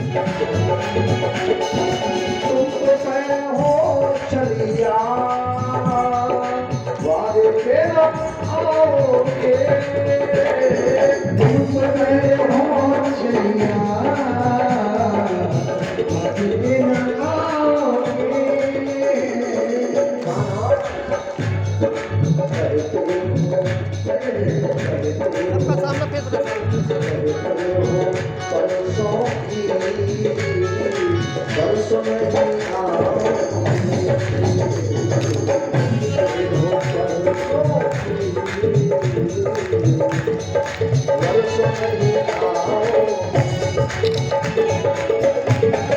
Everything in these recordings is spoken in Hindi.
तुमको मैं हो चलिया वारे मेरा आओगे तुमको मैं हो चलिया वारे मेरा आओगे आपका सामने पेश रखा बरसों में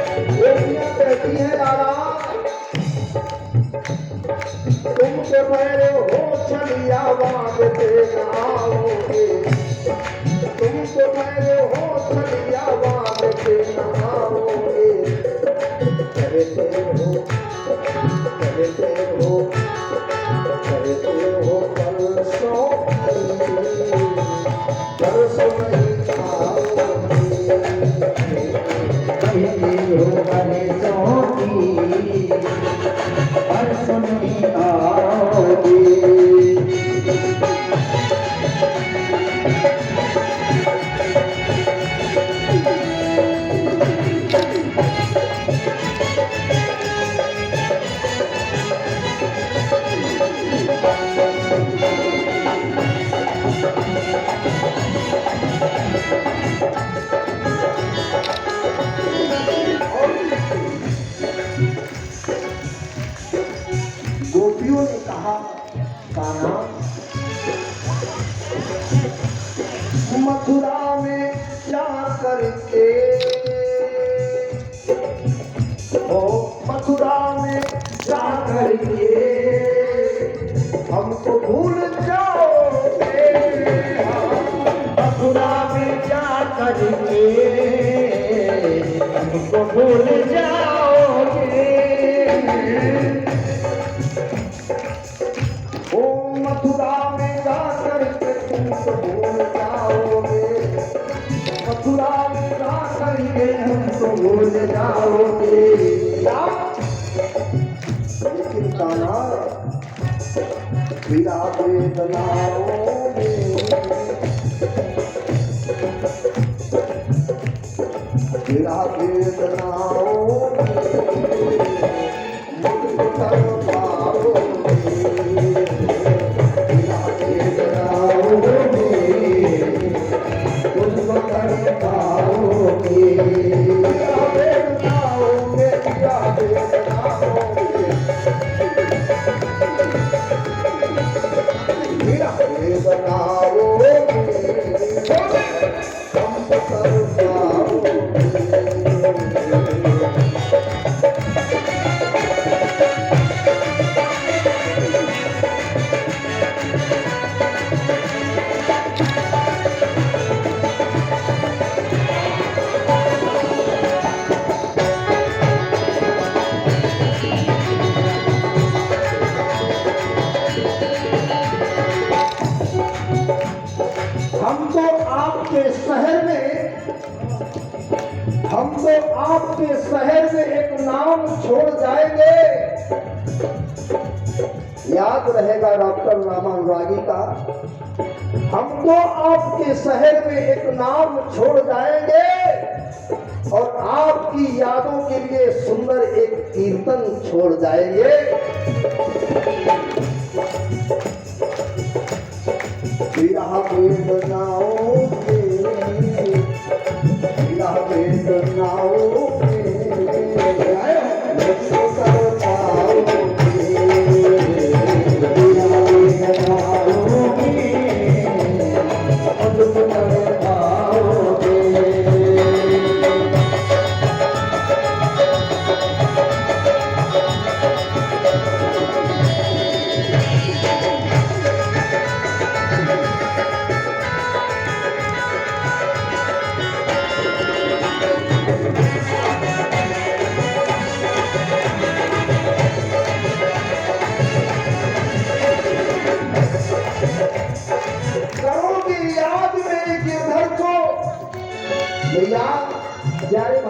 कहती है लाला तुमसे पहले हो चलिया बात देना आओगे तुमसे पहले हो चलिया बात देना आओगे कहते हो परसों नहीं आओगे गोपियों ने कहा कान्हा मथुरा में जा करके ओ मथुरा में जा करके हमको भूल जाओगे मथुरा में जा करके हमको भूल जाओगे मथुरा में जाकर के तुमको भूल जाओगे मथुरा में जाकर के हमको भूल जाओगे लेकिन कान्हा पीड़ा वेदनाओगे पीड़ा वेदनाओगे मुझको कर पाओगे हम तो आपके शहर में एक नाम छोड़ जाएंगे याद रहेगा डॉक्टर रामानुरागी का हम तो आपके शहर में एक नाम छोड़ जाएंगे और आपकी यादों के लिए सुंदर एक कीर्तन छोड़ जाएंगे विरह वेदनाओगे विरह वेदनाओगे मुझको कर पाओगे विरह वेदनाओगे मुझको कर पाओगे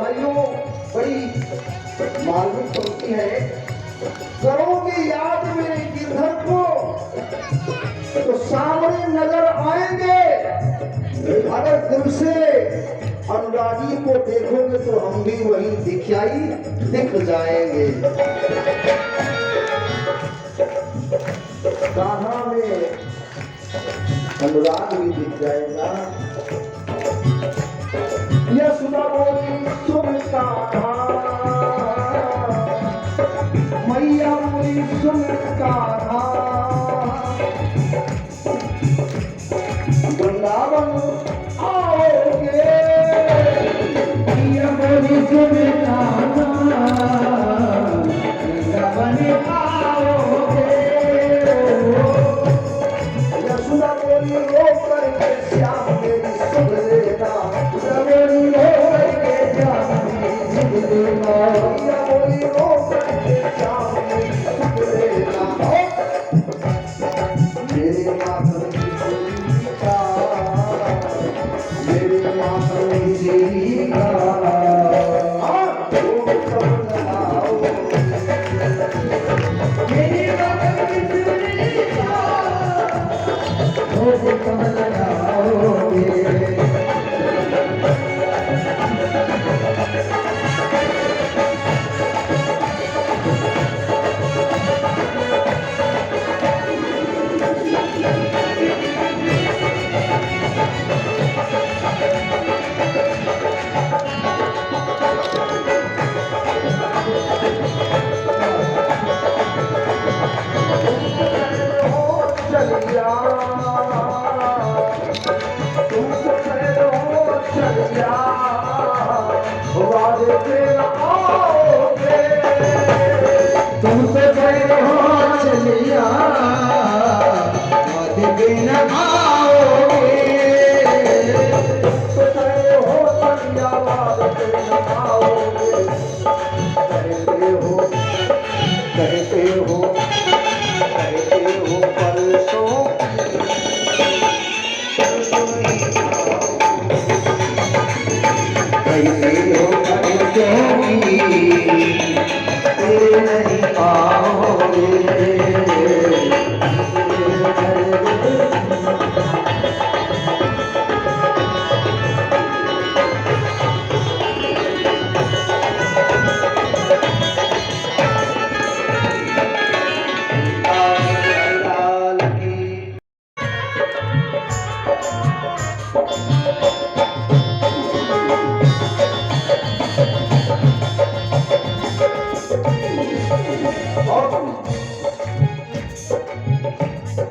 भाइयों बड़ी मार्मिक पंक्ति है। करोगे याद मेरे गिरधर को तो सामने नजर आएंगे, अगर दिल से अनुरागी को देखोगे तो हम भी वही दिख जाएंगे। कहाँ में अनुराग भी दिख जाएगा। यशोदा बोली सुन कान्हा, मैया बोली सुन कान्हा, वृंदावन आओगे, मैया बोली सुन कान्हा, वृंदावन आओगे। यशोदा बोली रो करके श्याम मेरी सुन लेना, बोली रो करके श्याम मेरी सुन लेना, बोली रो करके श्याम मेरी सुन लेना। मेरे मातम की जीविका, मेरे मातम की जीविका,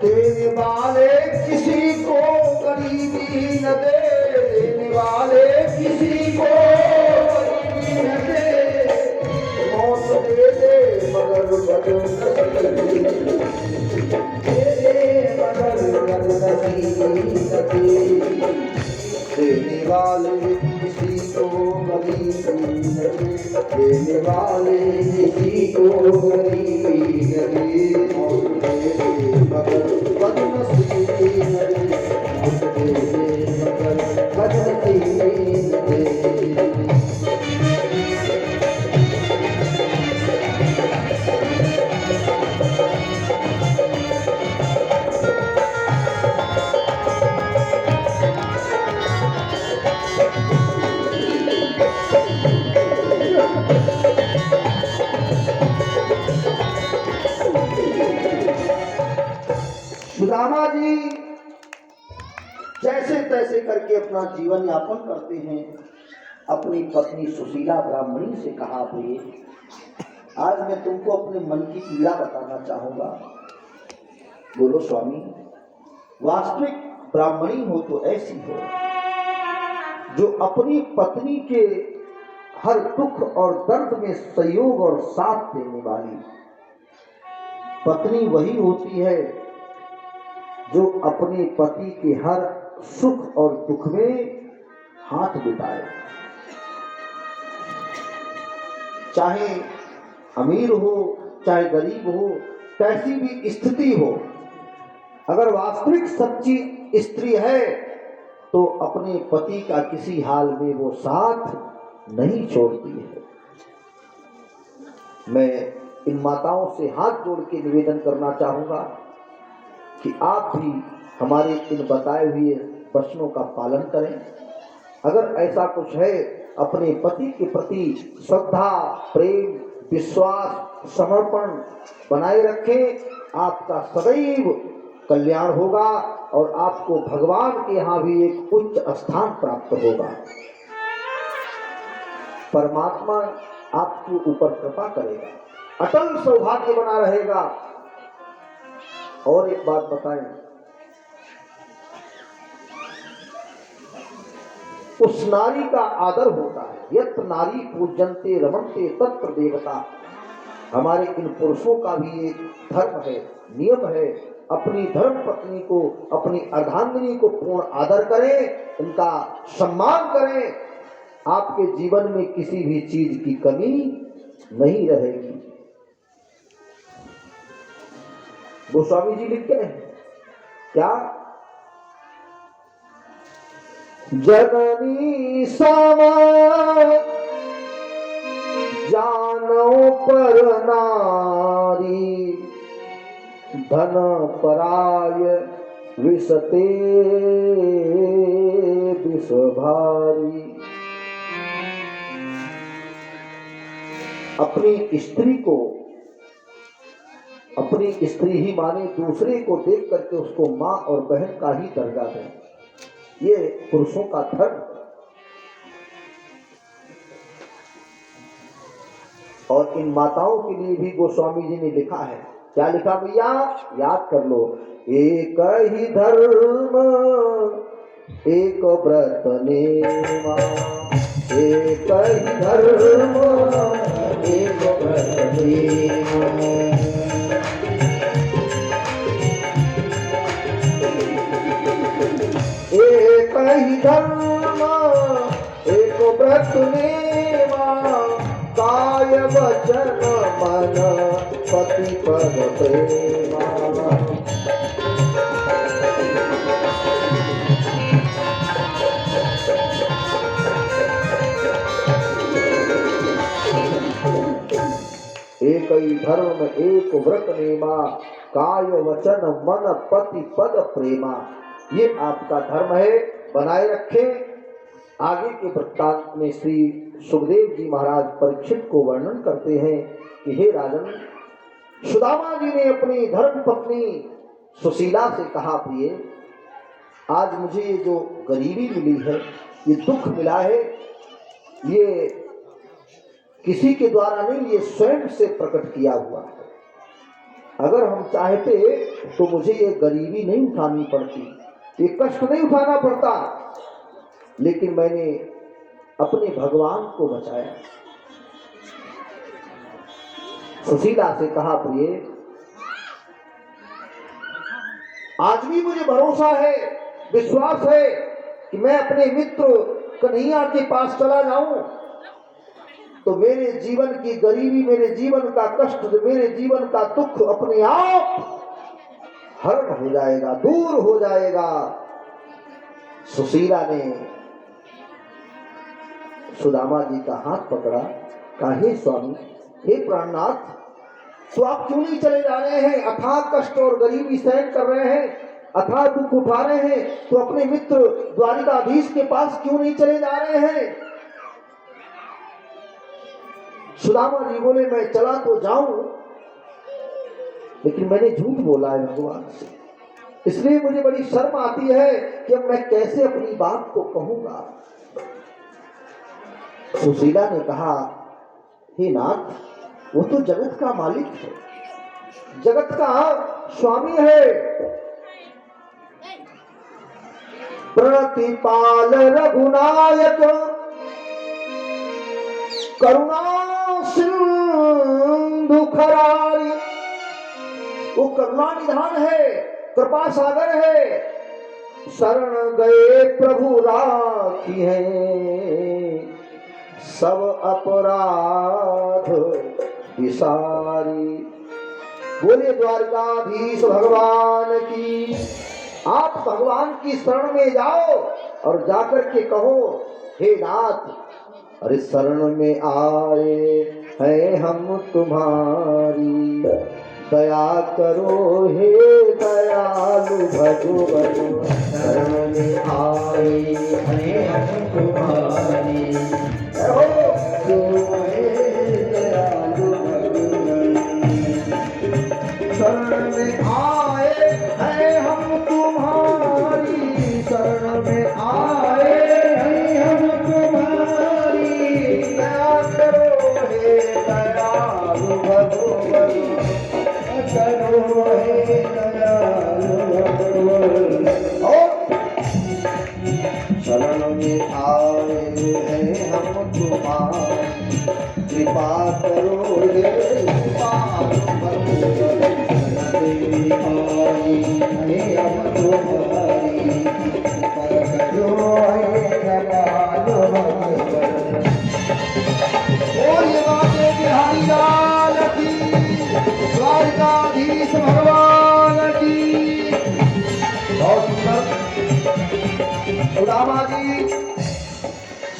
देने वाले किसी को गरीबी न दे, देने वाले किसी को गरीबी न दे, मौत दे दे मगर बदनसीबी दे दे मगर बदनसीबी न दे। देने वाले किसी को गरीबी न दे, देने वाले किसी को गरीबी न दे, मौत दे दे मगर बदनसीबी न दे, मौत दे दे मगर बदनसीबी न दे। सुदामा जी जैसे तैसे करके अपना जीवन यापन करते हैं। अपनी पत्नी सुशीला ब्राह्मणी से कहा, भाई आज मैं तुमको अपने मन की पीड़ा बताना चाहूंगा। बोलो स्वामी। वास्तविक ब्राह्मणी हो तो ऐसी हो जो अपनी पत्नी के हर दुख और दर्द में सहयोग और साथ देने वाली। पत्नी वही होती है जो अपने पति के हर सुख और दुख में हाथ बिताए, चाहे अमीर हो चाहे गरीब हो, कैसी भी स्थिति हो। अगर वास्तविक सच्ची स्त्री है तो अपने पति का किसी हाल में वो साथ नहीं छोड़ती है। मैं इन माताओं से हाथ जोड़ के निवेदन करना चाहूंगा कि आप भी हमारे इन बताए हुए वचनों का पालन करें। अगर ऐसा कुछ है, अपने पति के प्रति श्रद्धा, प्रेम, विश्वास, समर्पण बनाए रखें। आपका सदैव कल्याण होगा और आपको भगवान के यहाँ भी एक उच्च स्थान प्राप्त होगा। परमात्मा आपके ऊपर कृपा करेगा, अटल सौभाग्य बना रहेगा। और एक बात बताएं, उस नारी का आदर होता है। यत् नारी पूजन्ते रमन्ते तत्र देवता। हमारे इन पुरुषों का भी एक धर्म है, नियम है। अपनी धर्म पत्नी को, अपनी अर्धांगिनी को पूर्ण आदर करें, उनका सम्मान करें। आपके जीवन में किसी भी चीज की कमी नहीं रहेगी। गोस्वामी जी लिखते हैं क्या? जननी सामा जानो पर नारी, धन पराय विषते विष भारी। अपनी स्त्री को, अपनी स्त्री ही माने, दूसरे को देख करके उसको माँ और बहन का ही दर्जा दें। ये पुरुषों का धर्म। और इन माताओं के लिए भी गोस्वामी जी ने लिखा है। क्या लिखा भैया? याद कर लो। एक ही धर्म एक व्रत नेमा, एक ही धर्म एक व्रत नेमा। एक ही धर्म एक व्रत नेमा, काय वचन मन पति पद प्रेमा। एक ही धर्म एक व्रत नेमा, काय वचन मन पति पद प्रेमा। ये आपका धर्म है, बनाए रखें। आगे के वृत्तांत में श्री सुखदेव जी महाराज परीक्षित को वर्णन करते हैं कि हे राजन, सुदामा जी ने अपनी धर्म पत्नी सुशीला से कहा, प्रिय, आज मुझे ये जो गरीबी मिली है, ये दुख मिला है, ये किसी के द्वारा नहीं, ये स्वयं से प्रकट किया हुआ है। अगर हम चाहते तो मुझे ये गरीबी नहीं उठानी पड़ती, ये कष्ट नहीं उठाना पड़ता, लेकिन मैंने अपने भगवान को बचाया। सुशीला से कहा, प्रिय, आज भी मुझे भरोसा है, विश्वास है कि मैं अपने मित्र कन्हैया के पास चला जाऊं तो मेरे जीवन की गरीबी, मेरे जीवन का कष्ट, मेरे जीवन का दुख अपने आप हरण हो जाएगा, दूर हो जाएगा। सुशीला ने सुदामा जी का हाथ पकड़ा, कहा, हे स्वामी, हे प्राणनाथ, तो आप क्यों नहीं चले जा रहे हैं? अथाह कष्ट और गरीबी सहन कर रहे हैं, अथाह दुख उठा रहे हैं, तो अपने मित्र द्वारिकाधीश के पास क्यों नहीं चले जा रहे हैं? सुदामा जी बोले, मैं चला तो जाऊं, लेकिन मैंने झूठ बोला है भगवान से, इसलिए मुझे बड़ी शर्म आती है कि अब मैं कैसे अपनी बात को कहूंगा। सुशीला ने कहा, हे नाथ, वो तो जगत का मालिक है, जगत का स्वामी है। प्रतिपाल रघुनायक करुणा सिंधु खरारी। वो करुणा निधान है, कृपा सागर है। शरण गए प्रभु राखी है, सब अपराध विसारी। बोले द्वारकाधीश भगवान की। आप भगवान की शरण में जाओ और जाकर के कहो, हे नाथ, अरे शरण में आए हैं हम तुम्हारी, दया करो हे दयालु भगवान। शरण में आए हैं हम तुम्हारी, शरण में आए हैं हम तुम्हारी, शरण में आए हैं हम तुम्हारी, दया करो हे दयालु भगवान, करो हे दयालु भगवान। शरण में आए हैं हम तुम्हारी, कृपा करो हे दयालु भगवान। द्वारकाधीश भगवान की। बहुत सुंदर। सुदामा जी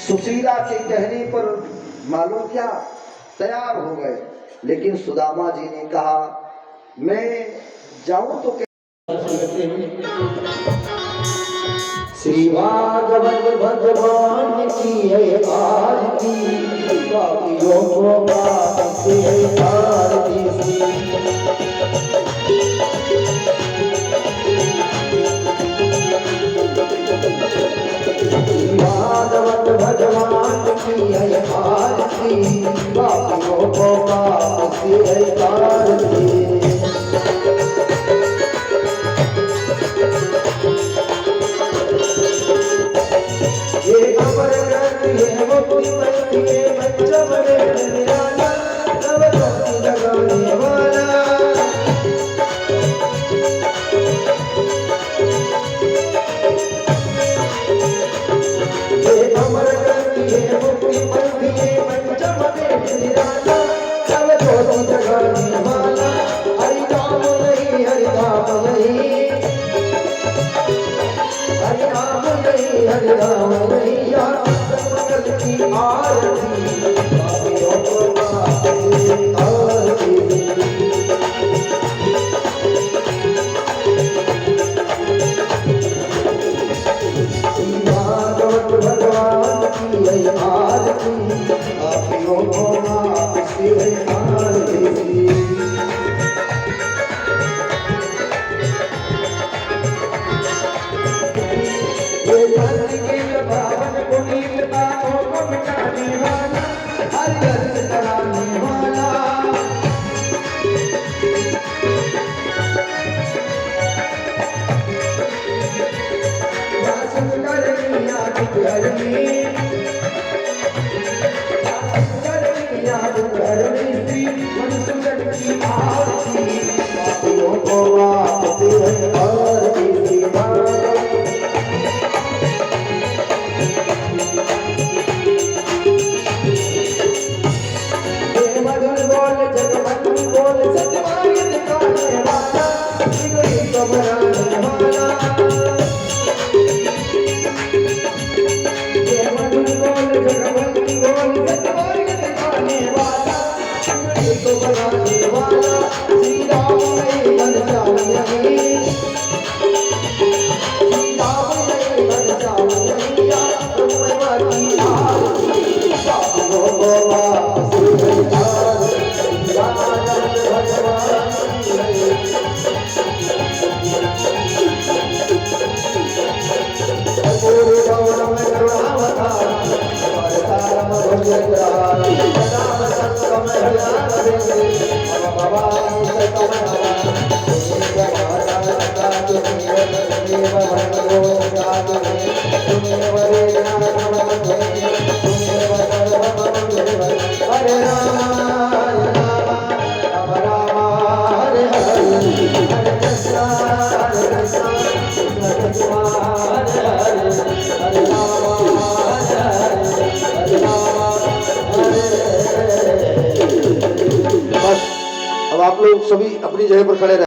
सुशीला के कहने पर मालूम क्या तैयार हो गए, लेकिन सुदामा जी ने कहा मैं जाऊं तो श्री भागवत भगवान की है आरती, पापियों को पाप से है आरती। भागवत भगवान की है आरती, पापियों को पाप से है आरती। ये अमर ग्रंथ ये मुक्ति मंत्र ये पंचमरे निराला, नव भक्ति लगाने वाला। ये अमर ग्रंथ ये मुक्ति मंत्र ये पंचमरे निराला, नव भक्ति लगाने वाला। हरि नाम नहीं हरि नाम नहीं, हरि नाम नहीं हरि नाम नहीं, मंगल की आरती, पापियों को पाप से आरती। भागवत भगवान की है आरती, पापियों को पाप से आरती। अब आप लोग सभी अपनी जगह पर खड़े रहे।